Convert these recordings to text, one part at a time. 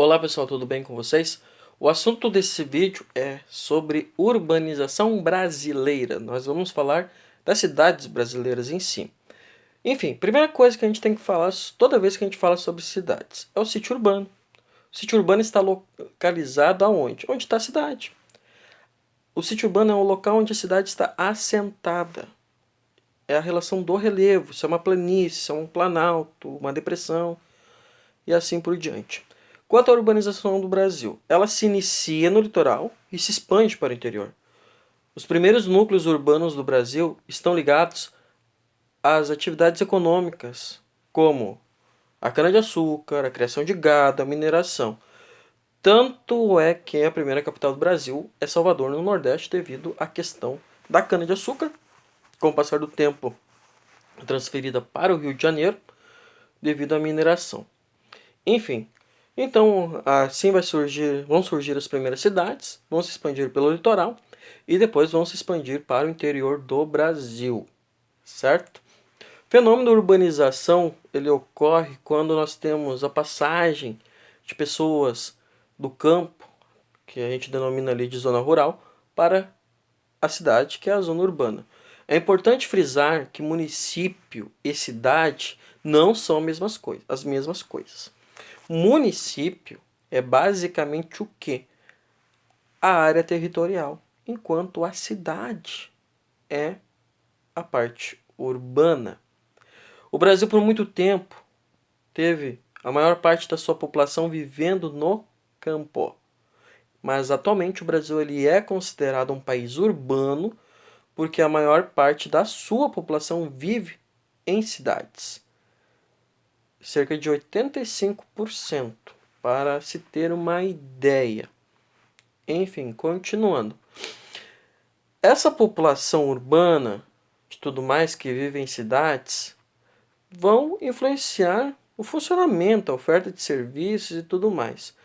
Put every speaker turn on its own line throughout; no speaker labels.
Olá pessoal, tudo bem com vocês? O assunto desse vídeo é sobre urbanização brasileira. Nós vamos falar das cidades brasileiras em si. Enfim, primeira coisa que a gente tem que falar toda vez que a gente fala sobre cidades é o sítio urbano. O sítio urbano está localizado aonde? Onde está a cidade. O sítio urbano é o local onde a cidade está assentada. É a relação do relevo, se é uma planície, se é um planalto, uma depressão e assim por diante. Quanto à urbanização do Brasil, ela se inicia no litoral e se expande para o interior. Os primeiros núcleos urbanos do Brasil estão ligados às atividades econômicas, como a cana-de-açúcar, a criação de gado, a mineração. Tanto é que a primeira capital do Brasil é Salvador, no Nordeste, devido à questão da cana-de-açúcar, com o passar do tempo transferida para o Rio de Janeiro, devido à mineração. Enfim, então assim vão surgir as primeiras cidades, vão se expandir pelo litoral e depois vão se expandir para o interior do Brasil, certo? O fenômeno da urbanização ele ocorre quando nós temos a passagem de pessoas do campo, que a gente denomina ali de zona rural, para a cidade, que é a zona urbana. É importante frisar que município e cidade não são as mesmas coisas. Município é basicamente o quê? A área territorial, enquanto a cidade é a parte urbana. O Brasil por muito tempo teve a maior parte da sua população vivendo no campo. Mas atualmente o Brasil ele é considerado um país urbano porque a maior parte da sua população vive em cidades. Cerca de 85%, para se ter uma ideia. Enfim, continuando. Essa população urbana, de tudo mais que vive em cidades, vão influenciar o funcionamento, a oferta de serviços e tudo mais.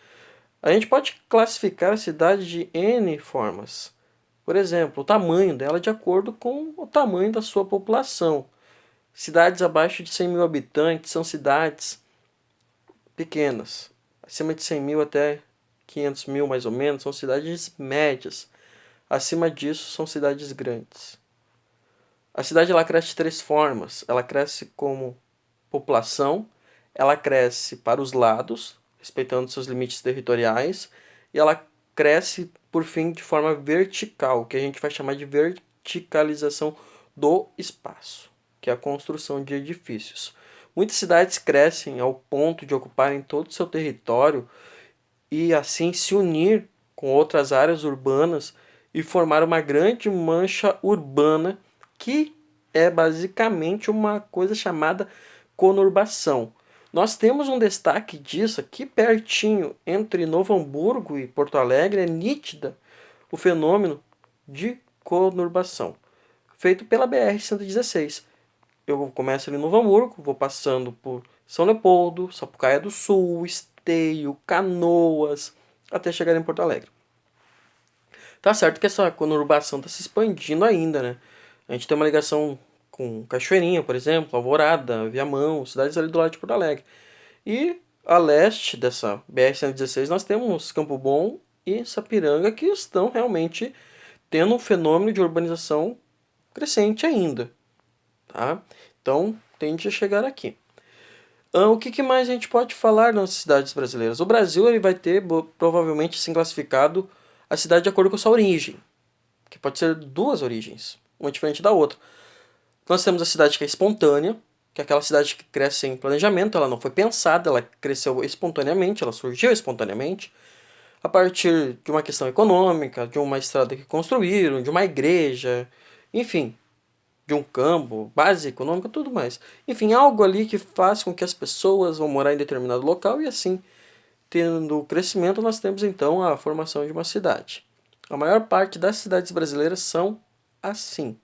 A gente pode classificar a cidade de N formas. Por exemplo, o tamanho dela de acordo com o tamanho da sua população. Cidades abaixo de 100 mil habitantes são cidades pequenas. Acima de 100 mil até 500 mil, mais ou menos, são cidades médias. Acima disso, são cidades grandes. A cidade ela cresce de três formas. Ela cresce como população, ela cresce para os lados, respeitando seus limites territoriais, e ela cresce, por fim, de forma vertical, que a gente vai chamar de verticalização do espaço, que é a construção de edifícios. Muitas cidades crescem ao ponto de ocuparem todo o seu território e assim se unir com outras áreas urbanas e formar uma grande mancha urbana que é basicamente uma coisa chamada conurbação. Nós temos um destaque disso aqui pertinho, entre Novo Hamburgo e Porto Alegre, é nítida o fenômeno de conurbação, feito pela BR-116. Eu começo ali em Novo Hamburgo, vou passando por São Leopoldo, Sapucaia do Sul, Esteio, Canoas, até chegar em Porto Alegre. Tá certo que essa conurbação está se expandindo ainda, né? A gente tem uma ligação com Cachoeirinha, por exemplo, Alvorada, Viamão, cidades ali do lado de Porto Alegre. E a leste dessa BR-116 nós temos Campo Bom e Sapiranga, que estão realmente tendo um fenômeno de urbanização crescente ainda. Tá? Então, tende a chegar aqui. O que mais a gente pode falar nas cidades brasileiras? O Brasil ele vai ter provavelmente assim classificado a cidade de acordo com a sua origem, que pode ser duas origens, uma diferente da outra. Nós temos a cidade que é espontânea, que é aquela cidade que cresce sem planejamento, ela não foi pensada, ela cresceu espontaneamente, ela surgiu espontaneamente, a partir de uma questão econômica, de uma estrada que construíram, de uma igreja, enfim, de um campo, base econômica, tudo mais. Enfim, algo ali que faz com que as pessoas vão morar em determinado local e assim, tendo crescimento, nós temos então a formação de uma cidade. A maior parte das cidades brasileiras são assim.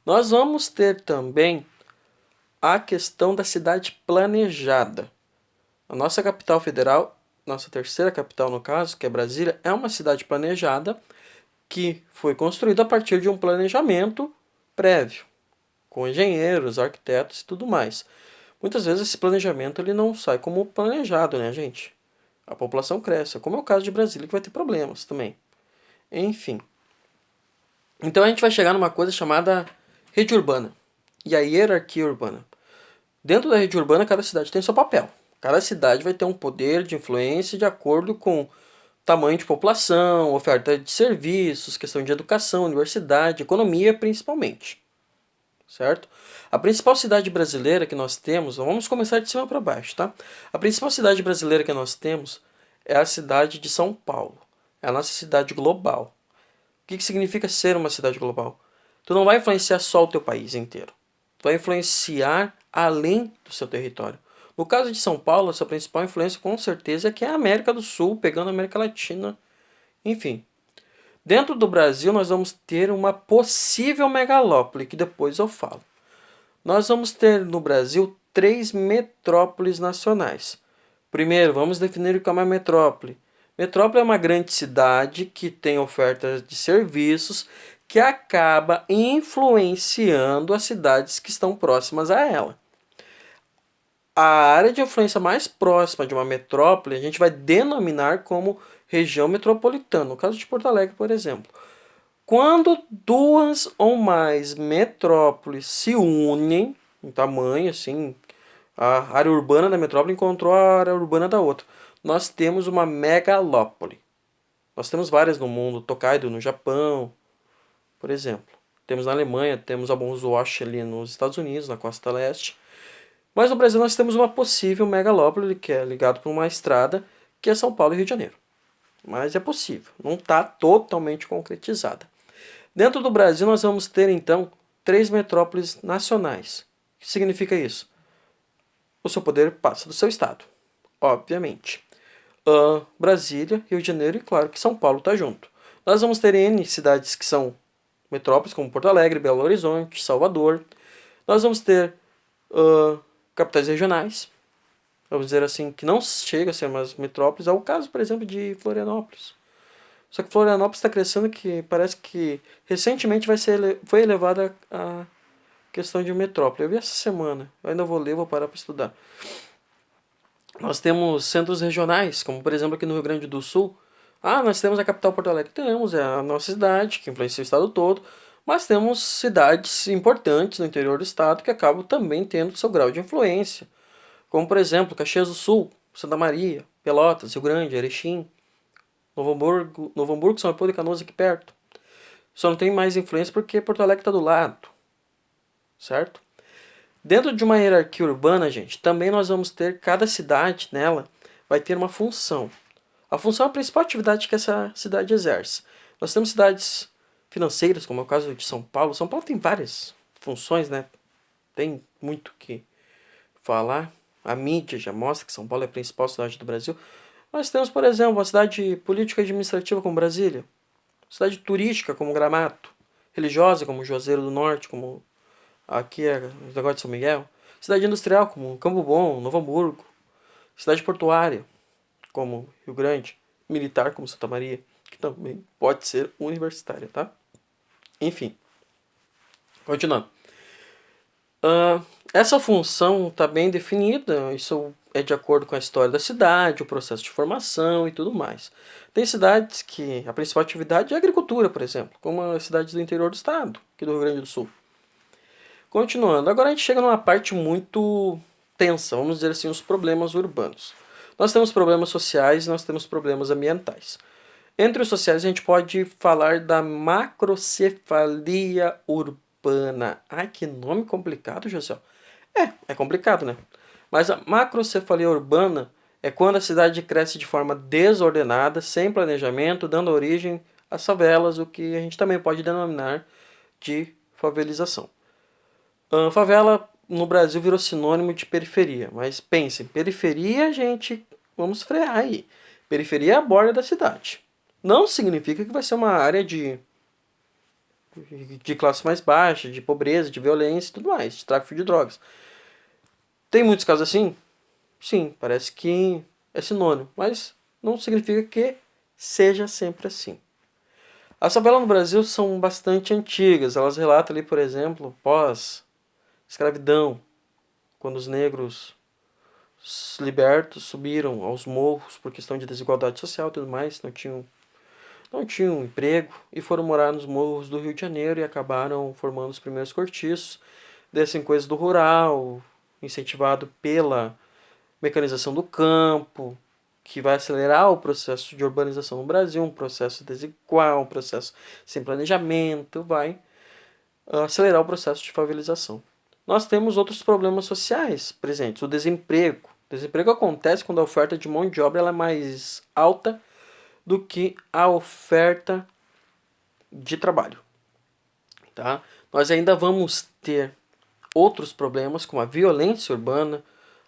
Nós vamos ter também a questão da cidade planejada. A nossa capital federal, nossa terceira capital no caso, que é Brasília, é uma cidade planejada que foi construída a partir de um planejamento prévio, com engenheiros, arquitetos e tudo mais. Muitas vezes esse planejamento ele não sai como planejado, né, gente? A população cresce, como é o caso de Brasília, que vai ter problemas também. Enfim. Então a gente vai chegar numa coisa chamada rede urbana e a hierarquia urbana. Dentro da rede urbana, cada cidade tem seu papel. Cada cidade vai ter um poder de influência de acordo com tamanho de população, oferta de serviços, questão de educação, universidade, economia principalmente. Certo? A principal cidade brasileira que nós temos, vamos começar de cima para baixo, tá? A principal cidade brasileira que nós temos é a cidade de São Paulo. É a nossa cidade global. O que significa ser uma cidade global? Tu não vai influenciar só o teu país inteiro. Tu vai influenciar além do seu território. No caso de São Paulo, a sua principal influência com certeza é que é a América do Sul, pegando a América Latina, enfim. Dentro do Brasil, nós vamos ter uma possível megalópole, que depois eu falo. Nós vamos ter no Brasil 3 metrópoles nacionais. Primeiro, vamos definir o que é uma metrópole. Metrópole é uma grande cidade que tem ofertas de serviços que acaba influenciando as cidades que estão próximas a ela. A área de influência mais próxima de uma metrópole a gente vai denominar como região metropolitana, no caso de Porto Alegre, por exemplo. Quando duas ou mais metrópoles se unem em tamanho, assim, a área urbana da metrópole encontrou a área urbana da outra, nós temos uma megalópole. Nós temos várias no mundo, Tokaido no Japão, por exemplo. Temos na Alemanha, temos a Bonzoche ali nos Estados Unidos, na costa leste. Mas no Brasil nós temos uma possível megalópole que é ligado por uma estrada, que é São Paulo e Rio de Janeiro. Mas é possível, não está totalmente concretizada. Dentro do Brasil nós vamos ter então 3 metrópoles nacionais. O que significa isso? O seu poder passa do seu estado, obviamente. Brasília, Rio de Janeiro e claro que São Paulo está junto. Nós vamos ter N cidades que são metrópoles, como Porto Alegre, Belo Horizonte, Salvador. Nós vamos ter capitais regionais, vamos dizer assim, que não chega a ser mais metrópoles. É o caso, por exemplo, de Florianópolis. Só que Florianópolis está crescendo que parece que recentemente foi elevada a questão de metrópole. Eu vi essa semana, eu ainda vou ler, vou parar para estudar. Nós temos centros regionais, como por exemplo aqui no Rio Grande do Sul. Nós temos a capital Porto Alegre. Temos, é a nossa cidade, que influencia o estado todo. Mas temos cidades importantes no interior do estado que acabam também tendo seu grau de influência. Como por exemplo, Caxias do Sul, Santa Maria, Pelotas, Rio Grande, Erechim, Novo Hamburgo, São Leopoldo e Canoas aqui perto. Só não tem mais influência porque Porto Alegre está do lado. Certo? Dentro de uma hierarquia urbana, gente, também nós vamos ter, cada cidade nela vai ter uma função. A função é a principal atividade que essa cidade exerce. Nós temos cidades financeiras, como é o caso de São Paulo. São Paulo tem várias funções, né? Tem muito o que falar. A mídia já mostra que São Paulo é a principal cidade do Brasil. Nós temos, por exemplo, uma cidade política e administrativa como Brasília. Cidade turística como Gramado. Religiosa como Juazeiro do Norte, como aqui é o negócio de São Miguel. Cidade industrial como Campo Bom, Novo Hamburgo. Cidade portuária como Rio Grande. Militar como Santa Maria, que também pode ser universitária, tá? Enfim. Continuando. Essa função está bem definida, isso é de acordo com a história da cidade, o processo de formação e tudo mais. Tem cidades que a principal atividade é a agricultura, por exemplo, como as cidades do interior do estado, aqui do Rio Grande do Sul. Continuando, agora a gente chega numa parte muito tensa, vamos dizer assim, os problemas urbanos. Nós temos problemas sociais e nós temos problemas ambientais. Entre os sociais a gente pode falar da macrocefalia urbana. Ai, que nome complicado, José. É complicado, né? Mas a macrocefalia urbana é quando a cidade cresce de forma desordenada, sem planejamento, dando origem às favelas, o que a gente também pode denominar de favelização. Favela no Brasil virou sinônimo de periferia, mas pensem, periferia, gente, vamos frear aí. Periferia é a borda da cidade. Não significa que vai ser uma área de classe mais baixa, de pobreza, de violência e tudo mais, de tráfico de drogas. Tem muitos casos assim? Sim, parece que é sinônimo, mas não significa que seja sempre assim. As favelas no Brasil são bastante antigas, elas relatam ali, por exemplo, pós-escravidão, quando os negros libertos subiram aos morros por questão de desigualdade social e tudo mais, não tinham emprego e foram morar nos morros do Rio de Janeiro e acabaram formando os primeiros cortiços, dessem coisas do rural, incentivado pela mecanização do campo, que vai acelerar o processo de urbanização no Brasil, um processo desigual, um processo sem planejamento, vai acelerar o processo de favelização. Nós temos outros problemas sociais presentes, o desemprego. O desemprego acontece quando a oferta de mão de obra ela é mais alta do que a oferta de trabalho. Tá? Nós ainda vamos ter outros problemas, como a violência urbana,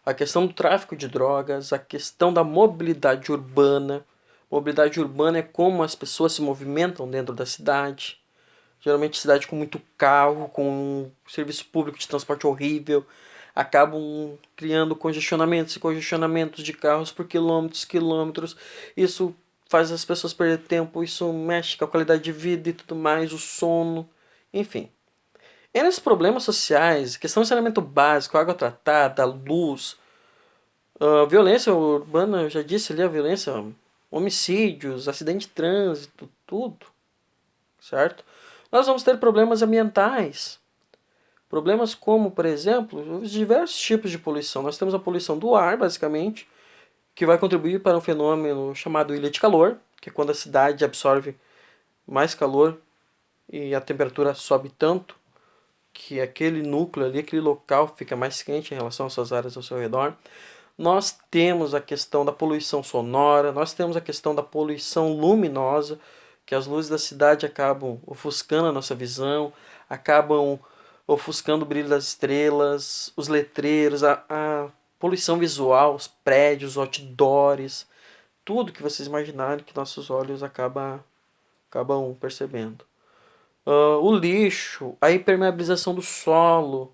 a questão do tráfico de drogas, a questão da mobilidade urbana. Mobilidade urbana é como as pessoas se movimentam dentro da cidade. Geralmente cidade com muito carro, com um serviço público de transporte horrível, acabam criando congestionamentos e congestionamentos de carros por quilômetros, quilômetros. Isso faz as pessoas perder tempo, isso mexe com a qualidade de vida e tudo mais, o sono, enfim. E nesses problemas sociais, questão de saneamento básico, água tratada, luz, violência urbana, eu já disse ali, a violência, homicídios, acidente de trânsito, tudo, certo? Nós vamos ter problemas ambientais. Problemas como, por exemplo, os diversos tipos de poluição. Nós temos a poluição do ar, basicamente, que vai contribuir para um fenômeno chamado ilha de calor, que é quando a cidade absorve mais calor e a temperatura sobe tanto que aquele núcleo ali, aquele local fica mais quente em relação às suas áreas ao seu redor. Nós temos a questão da poluição sonora, nós temos a questão da poluição luminosa, que as luzes da cidade acabam ofuscando a nossa visão, acabam ofuscando o brilho das estrelas, os letreiros, a poluição visual, os prédios, os outdoors, tudo que vocês imaginarem que nossos olhos acabam percebendo. O lixo, a impermeabilização do solo,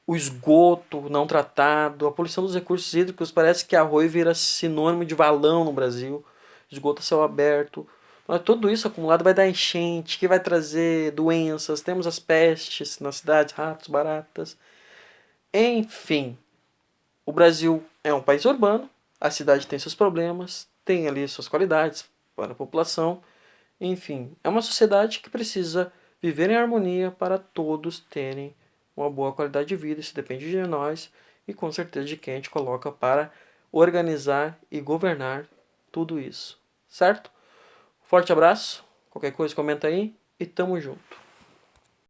o esgoto não tratado, a poluição dos recursos hídricos, parece que arroio vira sinônimo de valão no Brasil, esgoto a céu aberto. Mas tudo isso acumulado vai dar enchente, que vai trazer doenças, temos as pestes nas cidades, ratos, baratas. Enfim, o Brasil é um país urbano, a cidade tem seus problemas, tem ali suas qualidades para a população. Enfim, é uma sociedade que precisa viver em harmonia para todos terem uma boa qualidade de vida. Isso depende de nós e com certeza de quem a gente coloca para organizar e governar tudo isso. Certo? Forte abraço, qualquer coisa comenta aí e tamo junto.